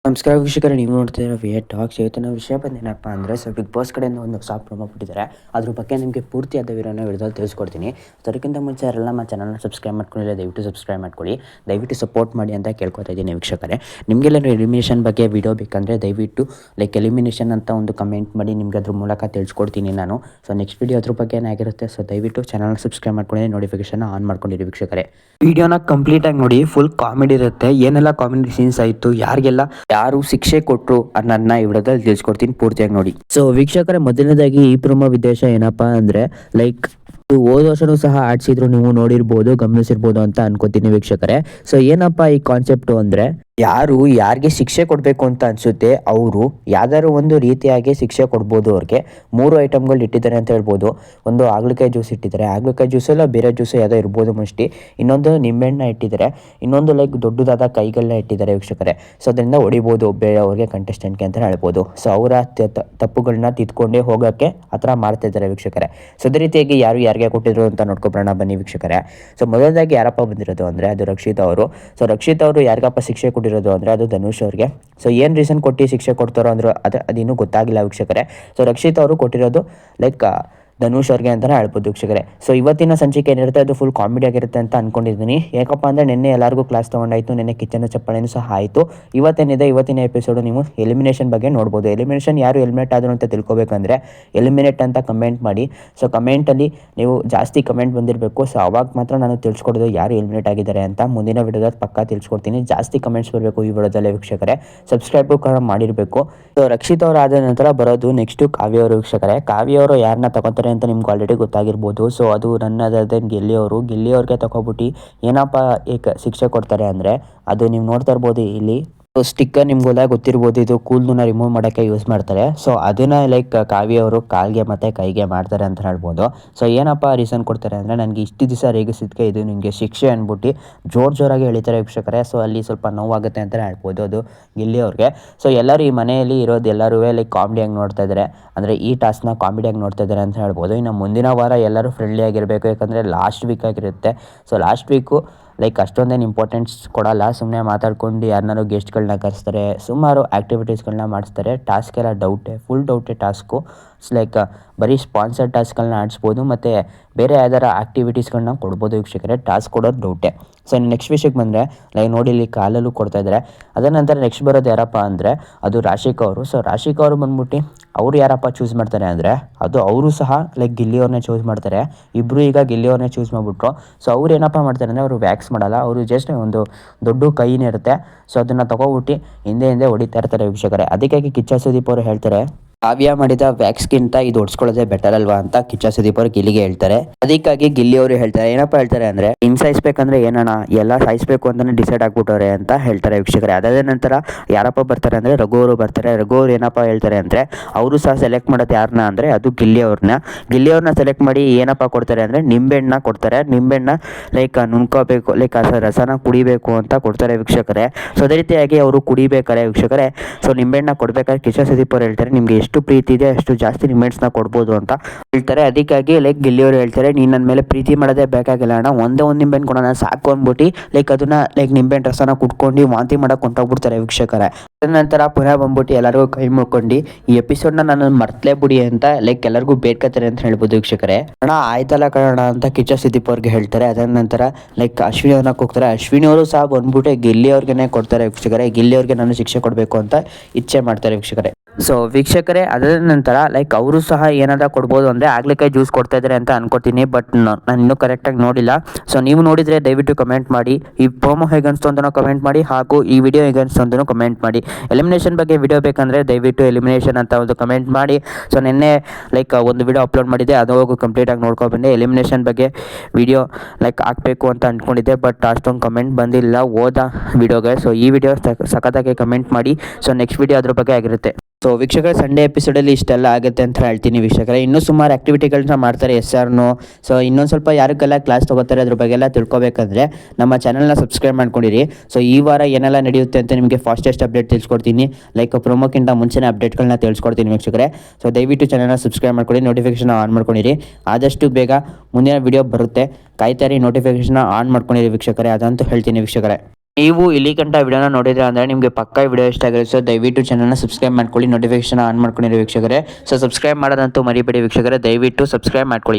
ನಮಸ್ಕಾರ ವೀಕ್ಷಕರೇ, ನೀವು ನೋಡ್ತಾ ಇರೋ ವಿಯರ್ ಟಾಕ್ಸ್. ಇವತ್ತಿನ ವಿಷಯ ಬಂದೇನಪ್ಪ ಅಂದರೆ ಬಿಗ್ ಬಾಸ್ ಕಡೆಯಿಂದ ಒಂದು ಹೊಸ ಪ್ರೊಮೋ ಬಿಟ್ಟಿದ್ದಾರೆ. ಅದ್ರ ಬಗ್ಗೆ ನಿಮಗೆ ಪೂರ್ತಿಯಾದ ವಿವರನ ವಿಡಿಯೋದಲ್ಲಿ ತಿಳಿಸ್ಕೊಡ್ತೀನಿ. ಅದಕ್ಕಿಂತ ಮುಂಚೆ ಯಾರೆಲ್ಲ ನಮ್ಮ ಚಾನಲ್ನ ಸಬ್ಸ್ಕ್ರೈಬ್ ಮಾಡ್ಕೊಂಡಿಲ್ಲ ದಯವಿಟ್ಟು ಸಬ್ಸ್ಕ್ರೈಬ್ ಮಾಡ್ಕೊಳ್ಳಿ, ದಯವಿಟ್ಟು ಸಪೋರ್ಟ್ ಮಾಡಿ ಅಂತ ಕೇಳ್ಕೊತಾ ಇದ್ದೀನಿ ವೀಕ್ಷಕರೇ. ನಿಮಗೆಲ್ಲ ಎಲಿಮಿನೇಷನ್ ಬಗ್ಗೆ ವಿಡಿಯೋ ಬೇಕಂದರೆ ದಯವಿಟ್ಟು ಎಲಿಮಿನೇಷನ್ ಅಂತ ಒಂದು ಕಮೆಂಟ್ ಮಾಡಿ, ನಿಮ್ಗೆ ಅದ್ರ ಮೂಲಕ ತಿಳಿಸ್ಕೊಡ್ತೀನಿ ನಾನು. ಸೊ ನೆಕ್ಸ್ಟ್ ವಿಡಿಯೋ ಅದ್ರ ಬಗ್ಗೆ ಏನಾಗಿರುತ್ತೆ. ಸೊ ದಯವಿಟ್ಟು ಚಾನಲ್ನ ಸಬ್ಸ್ಕ್ರೈಬ್ ಮಾಡ್ಕೊಳ್ಳಿ, ನೋಟಿಫಿಕೇಶನ್ ಆನ್ ಮಾಡ್ಕೊಂಡಿರಿ ವೀಕ್ಷಕರೇ. ವಿಡಿಯೋನ ಕಂಪ್ಲೀಟಾಗಿ ನೋಡಿ, ಫುಲ್ ಕಾಮಿಡಿ ಇರುತ್ತೆ. ಏನೆಲ್ಲ ಕಾಮಿಡಿ ಸೀನ್ಸ್ ಆಯಿತು, ಯಾರು ಶಿಕ್ಷೆ ಕೊಟ್ಟರು ಅನ್ನೋದನ್ನ ಈ ವಿಡಿಯೋದಲ್ಲಿ ತಿಳಿಸ್ಕೊಡ್ತೀನಿ, ಪೂರ್ತಿಯಾಗಿ ನೋಡಿ. ಸೊ ವೀಕ್ಷಕರೇ, ಮೊದಲನೇದಾಗಿ ಈ ಪ್ರೊಮೋ ಉದ್ದೇಶ ಏನಪ್ಪಾ ಅಂದ್ರೆ ಹೋದ ವರ್ಷನೂ ಸಹ ಆಡ್ಸಿದ್ರು, ನೀವು ನೋಡಿರ್ಬೋದು, ಗಮನಿಸಿರ್ಬೋದು ಅಂತ ಅನ್ಕೋತೀನಿ ವೀಕ್ಷಕರೇ. ಸೊ ಏನಪ್ಪಾ ಈ ಕಾನ್ಸೆಪ್ಟು ಅಂದ್ರೆ, ಯಾರಿಗೆ ಶಿಕ್ಷೆ ಕೊಡಬೇಕು ಅಂತ ಅನ್ಸುತ್ತೆ ಅವರು ಯಾವ್ದಾದ್ರು ಒಂದು ರೀತಿಯಾಗಿ ಶಿಕ್ಷೆ ಕೊಡ್ಬೋದು. ಅವ್ರಿಗೆ 3 ಐಟಮ್ಗಳು ಇಟ್ಟಿದ್ದಾರೆ ಅಂತ ಹೇಳ್ಬೋದು. ಒಂದು ಹಾಗಲಕಾಯಿ ಜ್ಯೂಸ್ ಇಟ್ಟಿದ್ದಾರೆ, ಹಾಗಲಕಾಯಿ ಜ್ಯೂಸ್ ಎಲ್ಲ ಬೇರೆ ಜ್ಯೂಸ್ ಯಾವುದೋ ಇರ್ಬೋದು ಮೋಸ್ಟ್ಲಿ. ಇನ್ನೊಂದು ನಿಂಬೆಹಣ್ಣ ಇಟ್ಟಿದ್ದಾರೆ, ಇನ್ನೊಂದು ದೊಡ್ಡದಾದ ಕೈಗಳನ್ನ ಇಟ್ಟಿದ್ದಾರೆ ವೀಕ್ಷಕರೇ. ಸೊ ಅದರಿಂದ ಹೊಡಿಬೋದು ಬೇರೆಯವ್ರಿಗೆ, ಕಂಟೆಸ್ಟೆಂಟ್ಗೆ ಅಂತ ಹೇಳ್ಬೋದು. ಸೊ ಅವರ ತಪ್ಪುಗಳನ್ನ ತಿದ್ಕೊಂಡೇ ಹೋಗೋಕ್ಕೆ ಆ ಥರ ಮಾಡ್ತಾ ಇದ್ದಾರೆ ವೀಕ್ಷಕರೇ. ಸೊ ಅದೇ ರೀತಿಯಾಗಿ ಯಾರಿಗೆ ಕೊಟ್ಟಿದ್ರು ಅಂತ ನೋಡ್ಕೊಬರೋಣ ಬನ್ನಿ ವೀಕ್ಷಕರೇ. ಸೊ ಮೊದಲದಾಗಿ ಯಾರಪ್ಪ ಬಂದಿರೋದು ಅಂದರೆ ಅದು ರಕ್ಷಿತ್ ಅವರು. ಸೊ ರಕ್ಷಿತ್ ಅವರು ಯಾರಿಗಪ್ಪ ಶಿಕ್ಷೆ ಕೊಟ್ಟಿರೋದು ಅಂದರೆ ಅದು ಧನುಷ್ ಅವ್ರಿಗೆ. ಸೊ ಏನು ರೀಸನ್ ಕೊಟ್ಟು ಶಿಕ್ಷೆ ಕೊಡ್ತಾರೋ ಅಂದ್ರೆ ಅದಿನ್ನೂ ಗೊತ್ತಾಗಿಲ್ಲ ವೀಕ್ಷಕರೇ. ಸೊ ರಕ್ಷಿತ್ ಅವರು ಕೊಟ್ಟಿರೋದು ಧನುಷ್ ಅವ್ರಿಗೆ ಅಂತಲೇ ಹೇಳ್ಬೋದು ವೀಕ್ಷಕರೇ. ಸೊ ಇವತ್ತಿನ ಸಂಚಿಕೆ ಏನಿರುತ್ತೆ ಅದು ಫುಲ್ ಕಾಮಿಡಿ ಆಗಿರುತ್ತೆ ಅಂತ ಅಂದ್ಕೊಂಡಿದ್ದೀನಿ. ಯಾಕಪ್ಪ ಅಂದರೆ ನಿನ್ನೆ ಎಲ್ಲರಿಗೂ ಕ್ಲಾಸ್ ತೊಗೊಂಡಾಯಿತು, ನಿನ್ನೆ ಕಿಚನ್ ಚಪ್ಪಳೆನೂ ಸಹ ಆಯಿತು. ಇವತ್ತಿನ ಎಪಿಸೋಡು ನೀವು ಎಲಿಮಿನೇಷನ್ ಬಗ್ಗೆ ನೋಡ್ಬೋದು. ಎಲಿಮಿನೇಷನ್ ಯಾರು ಎಲಿಮಿನೇಟ್ ಆದರು ಅಂತ ತಿಳ್ಕೊಬೇಕಂದ್ರೆ ಎಲಿಮಿನೇಟ್ ಅಂತ ಕಮೆಂಟ್ ಮಾಡಿ. ಸೊ ಕಮೆಂಟಲ್ಲಿ ನೀವು ಜಾಸ್ತಿ ಕಮೆಂಟ್ ಬಂದಿರಬೇಕು. ಸೊ ಅವಾಗ ಮಾತ್ರ ನಾನು ತಿಳಿಸ್ಕೊಡೋದು ಯಾರು ಎಲಿಮಿನೇಟ್ ಆಗಿದ್ದಾರೆ ಅಂತ. ಮುಂದಿನ ವಿಡಿಯೋದಲ್ಲಿ ಪಕ್ಕಾ ತಿಳಿಸ್ಕೊಡ್ತೀನಿ. ಜಾಸ್ತಿ ಕಮೆಂಟ್ಸ್ ಬರಬೇಕು ಈ ವಿಡಿಯೋದಲ್ಲೇ ವೀಕ್ಷಕರೇ. ಸಬ್ಸ್ಕ್ರೈಬು ಕೂಡ ಮಾಡಿರಬೇಕು. ಸೊ ರಕ್ಷಿತ್ ಅವರು ಆದ ನಂತರ ಬರೋದು ನೆಕ್ಸ್ಟು ಕಾವ್ಯ ಅವರು ವೀಕ್ಷಕರೇ. ಕಾವ್ಯ ಅವರು ಯಾರನ್ನ ತಗೋತಾರೆ ಅಂತ ನಿಮ್ಗೆ ಆಲ್ರೆಡಿ ಗೊತ್ತಾಗಿರ್ಬೋದು. ಸೊ ಅದು ಗಿಲ್ಲಿಯವ್ರಿಗೆ ತಗೊಬಿಟ್ಟು ಏನಪ್ಪ ಶಿಕ್ಷೆ ಕೊಡ್ತಾರೆ ಅಂದರೆ, ಅದು ನೀವು ನೋಡ್ತಾ ಇರ್ಬೋದು ಇಲ್ಲಿ ಸ್ಟಿಕ್ಕರ್, ನಿಮ್ಗೆಲ್ಲ ಗೊತ್ತಿರ್ಬೋದು, ಇದು ಕೂದಲನ್ನ ರಿಮೂವ್ ಮಾಡೋಕ್ಕೆ ಯೂಸ್ ಮಾಡ್ತಾರೆ. ಸೊ ಅದನ್ನ ಕಾವ್ಯ ಅವರು ಕಾಲ್ಗೆ ಮತ್ತು ಕೈಗೆ ಮಾಡ್ತಾರೆ ಅಂತ ಹೇಳ್ಬೋದು. ಸೊ ಏನಪ್ಪ ರೀಸನ್ ಕೊಡ್ತಾರೆ ಅಂದರೆ, ನನಗೆ ಇಷ್ಟು ದಿವಸ ರೇಗಿಸಿದ್ಕೆ ಇದು ನಿಮಗೆ ಶಿಕ್ಷೆ ಅಂದ್ಬಿಟ್ಟು ಜೋರಾಗಿ ಎಳಿತಾರೆ ವೀಕ್ಷಕರೇ. ಸೊ ಅಲ್ಲಿ ಸ್ವಲ್ಪ ನೋವಾಗುತ್ತೆ ಅಂತ ಹೇಳ್ಬೋದು ಅದು ಗಿಲ್ಲಿ ಅವ್ರಿಗೆ. ಸೊ ಎಲ್ಲರೂ ಈ ಮನೆಯಲ್ಲಿ ಇರೋದು ಎಲ್ಲರೂ ಕಾಮಿಡಿಯಾಗಿ ನೋಡ್ತಾ ಇದ್ದಾರೆ, ಅಂದರೆ ಈ ಟಾಸ್ಕ್ನ ಕಾಮಿಡಿಯಾಗಿ ನೋಡ್ತಾ ಇದ್ದಾರೆ ಅಂತ ಹೇಳ್ಬೋದು. ಇನ್ನು ಮುಂದಿನ ವಾರ ಎಲ್ಲರೂ ಫ್ರೆಂಡ್ಲಿ ಆಗಿರಬೇಕು, ಯಾಕಂದರೆ ಲಾಸ್ಟ್ ವೀಕ್ ಆಗಿರುತ್ತೆ. ಸೊ ಲಾಸ್ಟ್ ವೀಕು ಅಷ್ಟೊಂದೇನು ಇಂಪಾರ್ಟೆನ್ಸ್ ಕೊಡಲ್ಲ, ಸುಮ್ಮನೆ ಮಾತಾಡ್ಕೊಂಡು ಯಾರನ್ನಾರು ಗೆಸ್ಟ್ಗಳನ್ನ ಕರೆಸ್ತಾರೆ, ಸುಮಾರು ಆ್ಯಕ್ಟಿವಿಟೀಸ್ಗಳನ್ನ ಮಾಡಿಸ್ತಾರೆ. ಟಾಸ್ಕ್ ಎಲ್ಲ ಫುಲ್ ಡೌಟೇ ಟಾಸ್ಕು. ಬರೀ ಸ್ಪಾನ್ಸರ್ ಟಾಸ್ಕ್ಗಳನ್ನ ಆಡಿಸ್ಬೋದು, ಮತ್ತು ಬೇರೆ ಯಾವ್ದಾರ ಆ್ಯಕ್ಟಿವಿಟೀಸ್ಗಳನ್ನ ಕೊಡ್ಬೋದು ವೀಕ್ಷಕರೇ. ಟಾಸ್ಕ್ ಕೊಡೋದು ಡೌಟೇ. ಸೊ ನೆಕ್ಸ್ಟ್ ವಿಷಯಕ್ಕೆ ಬಂದರೆ ನೋಡಿ ಇಲ್ಲಿ ಕಾಲಲ್ಲೂ ಕೊಡ್ತಾ ಇದ್ದಾರೆ. ಅದರ ನಂತರ ನೆಕ್ಸ್ಟ್ ಬರೋದು ಯಾರಪ್ಪ ಅಂದರೆ ಅದು ರಾಶಿಕಾ ಅವರು. ಸೊ ರಾಶಿಕಾ ಅವರು ಬಂದ್ಬಿಟ್ಟು ಅವ್ರು ಯಾರಪ್ಪ ಚೂಸ್ ಮಾಡ್ತಾರೆ ಅಂದರೆ, ಅದು ಅವರು ಸಹ ಗಿಲ್ಲಿಯವ್ರನ್ನೇ ಚೂಸ್ ಮಾಡ್ತಾರೆ. ಇಬ್ಬರು ಈಗ ಗಿಲ್ಲಿಯವ್ರನ್ನೇ ಚೂಸ್ ಮಾಡಿಬಿಟ್ರು. ಸೊ ಅವ್ರು ಏನಪ್ಪ ಮಾಡ್ತಾರೆ ಅಂದರೆ, ಅವರು ವ್ಯಾಕ್ಸ್ ಮಾಡಲ್ಲ, ಅವರು ಜಸ್ಟ್ ಒಂದು ದೊಡ್ಡ ಕೈನೇ ಇರುತ್ತೆ. ಸೊ ಅದನ್ನು ತೊಗೊಬಿಟ್ಟು ಹಿಂದೆ ಹೊಡಿತಾ ಇರ್ತಾರೆ ವೀಕ್ಷಕರೇ. ಅದಕ್ಕಾಗಿ ಕಿಚ್ಚ ಸುದೀಪ್ ಅವರು ಹೇಳ್ತಾರೆ, ಕಾವ್ಯ ಮಾಡಿದ ವ್ಯಾಕ್ಸ್ಗಿಂತ ಇದು ಹೊಡ್ಸ್ಕೊಳ್ಳೋದೇ ಬೆಟರ್ ಅಲ್ವಾ ಅಂತ ಕಿಚ್ಚ ಸುದೀಪ್ ಅವರು ಗಿಲ್ಲಿಗೆ ಹೇಳ್ತಾರೆ. ಅದಕ್ಕಾಗಿ ಗಿಲ್ಲಿ ಅವರು ಹೇಳ್ತಾರೆ, ಏನಪ್ಪ ಹೇಳ್ತಾರೆ ಅಂದರೆ, ಸಾಯಿಸ್ಬೇಕಂದ್ರೆ ಏನಣ್ಣ ಎಲ್ಲ ಸಾಯಿಸ್ಬೇಕು ಅಂತಲೇ ಡಿಸೈಡ್ ಆಗ್ಬಿಟ್ಟವ್ರೆ ಅಂತ ಹೇಳ್ತಾರೆ ವೀಕ್ಷಕರೇ. ಅದಾದ ನಂತರ ಯಾರಪ್ಪ ಬರ್ತಾರೆ ಅಂದರೆ ರಘು ಅವರು ಬರ್ತಾರೆ. ರಘು ಅವರು ಏನಪ್ಪ ಹೇಳ್ತಾರೆ ಅಂದರೆ, ಅವರು ಸಹ ಸೆಲೆಕ್ಟ್ ಮಾಡೋದು ಯಾರನ್ನ ಅಂದರೆ ಅದು ಗಿಲ್ಲಿಯವ್ರನ್ನ ಸೆಲೆಕ್ಟ್ ಮಾಡಿ ಏನಪ್ಪ ಕೊಡ್ತಾರೆ ಅಂದರೆ ನಿಂಬೆಹಣ್ಣ ಕೊಡ್ತಾರೆ. ನಿಂಬೆಹಣ್ಣ ನುಣ್ಕೋಬೇಕು, ರಸನ ಕುಡಿಬೇಕು ಅಂತ ಕೊಡ್ತಾರೆ ವೀಕ್ಷಕರೇ. ಸೊ ಅದೇ ರೀತಿಯಾಗಿ ಅವರು ಕುಡಿಬೇಕಾರೆ ವೀಕ್ಷಕರೇ. ಸೊ ನಿಂಬೆಹಣ್ಣ ಕೊಡ್ಬೇಕಾದ್ರೆ ಕಿಚ್ಚ ಸುದೀಪ್ ಅವರು ಹೇಳ್ತಾರೆ, ನಿಮ್ಗೆ ಎಷ್ಟು ಪ್ರೀತಿ ಇದೆ ಅಷ್ಟು ಜಾಸ್ತಿ ನಿಂಬೆಹಣ್ಣ ಕೊಡ್ಬೋದು ಅಂತ ಹೇಳ್ತಾರೆ. ಅದಕ್ಕಾಗಿ ಗಿಲ್ಲಿಯವರು ಹೇಳ್ತಾರೆ, ನೀನು ನನ್ನ ಮೇಲೆ ಪ್ರೀತಿ ಮಾಡೋದೇ ಬೇಕಾಗಿಲ್ಲ ಅಣ್ಣ, ಒಂದೇ ಒಂದು ನಿಂಬೆಹಣ್ಣು ಕೊಡೋಣ ಸಾಕು ಅಂದ್ಬಿಟ್ಟು ಅದನ್ನ ನಿಂಬೆಹಣ್ಣು ರಸನ ಕುಟ್ಕೊಂಡು ವಾಂತಿ ಮಾಡಕ್ಕೆ ಹೊಂಟೋಗ್ಬಿಡ್ತಾರೆ ವೀಕ್ಷಕರೇ. ಅದ ನಂತರ ಪುನಃ ಬಂದ್ಬಿಟ್ಟು ಎಲ್ಲರಿಗೂ ಕೈ ಮುಳ್ಕೊಂಡು ಈ ಎಪಿಸೋಡ್ನ ನಾನು ಮರ್ತಲೇ ಬಿಡಿ ಅಂತ ಎಲ್ಲರಿಗೂ ಬೇಡ್ಕತ್ತಾರೆ ಅಂತ ಹೇಳ್ಬೋದು ವೀಕ್ಷಕರೇ. ಅಣ್ಣ ಆಯ್ತಲ್ಲ ಕಣ ಅಂತ ಕಿಚ್ಚ ಸುದೀಪ್ ಅವ್ರಿಗೆ ಹೇಳ್ತಾರೆ. ಅದರ ನಂತರ ಅಶ್ವಿನಿ ಅವ್ರನ್ನ ಹೋಗ್ತಾರೆ. ಅಶ್ವಿನಿ ಅವರು ಸಹ ಬಂದ್ಬಿಟ್ಟು ಗಿಲ್ಲಿ ಅವ್ರಿಗೆ ಕೊಡ್ತಾರೆ ವೀಕ್ಷಕರೇ. ಗಿಲ್ಲಿ ಅವ್ರಿಗೆ ನಾನು ಶಿಕ್ಷೆ ಕೊಡಬೇಕು ಅಂತ ಇಚ್ಛೆ ಮಾಡ್ತಾರೆ ವೀಕ್ಷಕರೇ. ಸೊ ವೀಕ್ಷಕರೇ, ಅದರ ನಂತರ ಅವರು ಸಹ ಏನಾದ ಕೊಡ್ಬೋದು ಅಂದರೆ ಹಾಗಲಕಾಯಿ ಜ್ಯೂಸ್ ಕೊಡ್ತಾ ಇದ್ದಾರೆ ಅಂತ ಅನ್ಕೋತೀನಿ. ಬಟ್ ನಾನು ಇನ್ನೂ ಕರೆಕ್ಟಾಗಿ ನೋಡಿಲ್ಲ. ಸೊ ನೀವು ನೋಡಿದರೆ ದಯವಿಟ್ಟು ಕಮೆಂಟ್ ಮಾಡಿ. ಈ ಪ್ರೋಮೋ ಹೇಗೆ ಅನಿಸ್ತು ಅಂತಲೂ ಕಮೆಂಟ್ ಮಾಡಿ, ಹಾಗೂ ಈ ವಿಡಿಯೋ ಹೇಗೆ ಅನಿಸ್ತು ಅಂತಲೂ ಕಮೆಂಟ್ ಮಾಡಿ. ಎಲಿಮಿನೇಷನ್ ಬಗ್ಗೆ ವಿಡಿಯೋ ಬೇಕಂದರೆ ದಯವಿಟ್ಟು ಎಲಿಮಿನೇಷನ್ ಅಂತ ಒಂದು ಕಮೆಂಟ್ ಮಾಡಿ. ಸೊ ನಿನ್ನೆ ಒಂದು ವಿಡಿಯೋ ಅಪ್ಲೋಡ್ ಮಾಡಿದ್ದೆ, ಅದು ಹೋಗಿ ಕಂಪ್ಲೀಟಾಗಿ ನೋಡ್ಕೊಬಂದೆ. ಎಲಿಮಿನೇಷನ್ ಬಗ್ಗೆ ವಿಡಿಯೋ ಹಾಕಬೇಕು ಅಂತ ಅಂದ್ಕೊಂಡಿದ್ದೆ, ಬಟ್ ಅಷ್ಟೊಂದು ಕಮೆಂಟ್ ಬಂದಿಲ್ಲ ಹೋದ ವಿಡಿಯೋಗೆ. ಸೊ ಈ ವಿಡಿಯೋ ಸಖತ್ತಾಗಿ ಕಮೆಂಟ್ ಮಾಡಿ. ಸೊ ನೆಕ್ಸ್ಟ್ ವಿಡಿಯೋ ಅದ್ರ ಬಗ್ಗೆ ಆಗಿರುತ್ತೆ. ಸೊ ವೀಕ್ಷಕರೇ, ಸಂಡೇ ಎಪಿಸೋಡಲ್ಲಿ ಇಷ್ಟೆಲ್ಲ ಆಗುತ್ತೆ ಅಂತ ಹೇಳ್ತೀನಿ ವೀಕ್ಷಕರೇ. ಇನ್ನೂ ಸುಮಾರು ಆ್ಯಕ್ಟಿವಿಟಿಗಳನ್ನ ಮಾಡ್ತಾರೆ SRನು. ಸೊ ಇನ್ನೊಂದು ಸ್ವಲ್ಪ ಯಾರಿಗೆಲ್ಲ ಕ್ಲಾಸ್ ತೊಗೋತಾರೆ ಅದ್ರ ಬಗ್ಗೆ ಎಲ್ಲ ತಿಳ್ಕೊಬೇಕಂದ್ರೆ ನಮ್ಮ ಚಾನಲ್ನ ಸಬ್ಸ್ಕ್ರೈಬ್ ಮಾಡ್ಕೊಂಡಿರಿ. ಸೊ ಈ ವಾರ ಏನೆಲ್ಲ ನಡೆಯುತ್ತೆ ಅಂತ ನಿಮಗೆ ಫಾಸ್ಟೆಸ್ಟ್ ಅಪ್ಡೇಟ್ ತಿಳಿಸ್ಕೊಡ್ತೀನಿ. ಪ್ರೊಮೋಕ್ಕಿಂತ ಮುಂಚೆನೇ ಅಪ್ಡೇಟ್ಗಳನ್ನ ತಿಳಿಸ್ಕೊಡ್ತೀನಿ ವೀಕ್ಷಕರೇ. ಸೊ ದಯವಿಟ್ಟು ಚಾನಲ್ನ ಸಬ್ಸ್ಕ್ರೈಬ್ ಮಾಡ್ಕೊಳ್ಳಿ, ನೋಟಿಫಿಕೇಶನ್ ಆನ್ ಮಾಡ್ಕೊಂಡಿರಿ. ಆದಷ್ಟು ಬೇಗ ಮುಂದಿನ ವಿಡಿಯೋ ಬರುತ್ತೆ, ಕಾಯ್ತಾರಿ. ನೋಟಿಫಿಕೇಶನ್ ಆನ್ ಮಾಡ್ಕೊಂಡಿರಿ ವೀಕ್ಷಕರೇ, ಅದಂತೂ ಹೇಳ್ತೀನಿ ವೀಕ್ಷಕರೇ. ನೀವು ಇಲ್ಲಿ ಗಂಟ ವಿಡಿಯೋನ ನೋಡಿದ್ರೆ ಅಂದರೆ ನಿಮಗೆ ಪಕ್ಕ ವಿಡಿಯೋ ಇಷ್ಟ ಆಗಿರುತ್ತೆ. ಸೊ ದಯವಿಟ್ಟು ಚಾನಲ್ನ ಸಬ್ಸ್ಕ್ರೈಬ್ ಮಾಡ್ಕೊಳ್ಳಿ, ನೋಟಿಫಿಕೇಶನ್ ಆನ್ ಮಾಡ್ಕೊಂಡಿರೋ ವೀಕ್ಷಕರೇ. ಸೊ ಸಬ್ಸ್ಕ್ರೈಬ್ ಮಾಡೋದಂತೂ ಮರಿಬೇಡಿ ವೀಕ್ಷಕರೇ, ದಯವಿಟ್ಟು ಸಬ್ಸ್ಕ್ರೈಬ್ ಮಾಡ್ಕೊಳ್ಳಿ.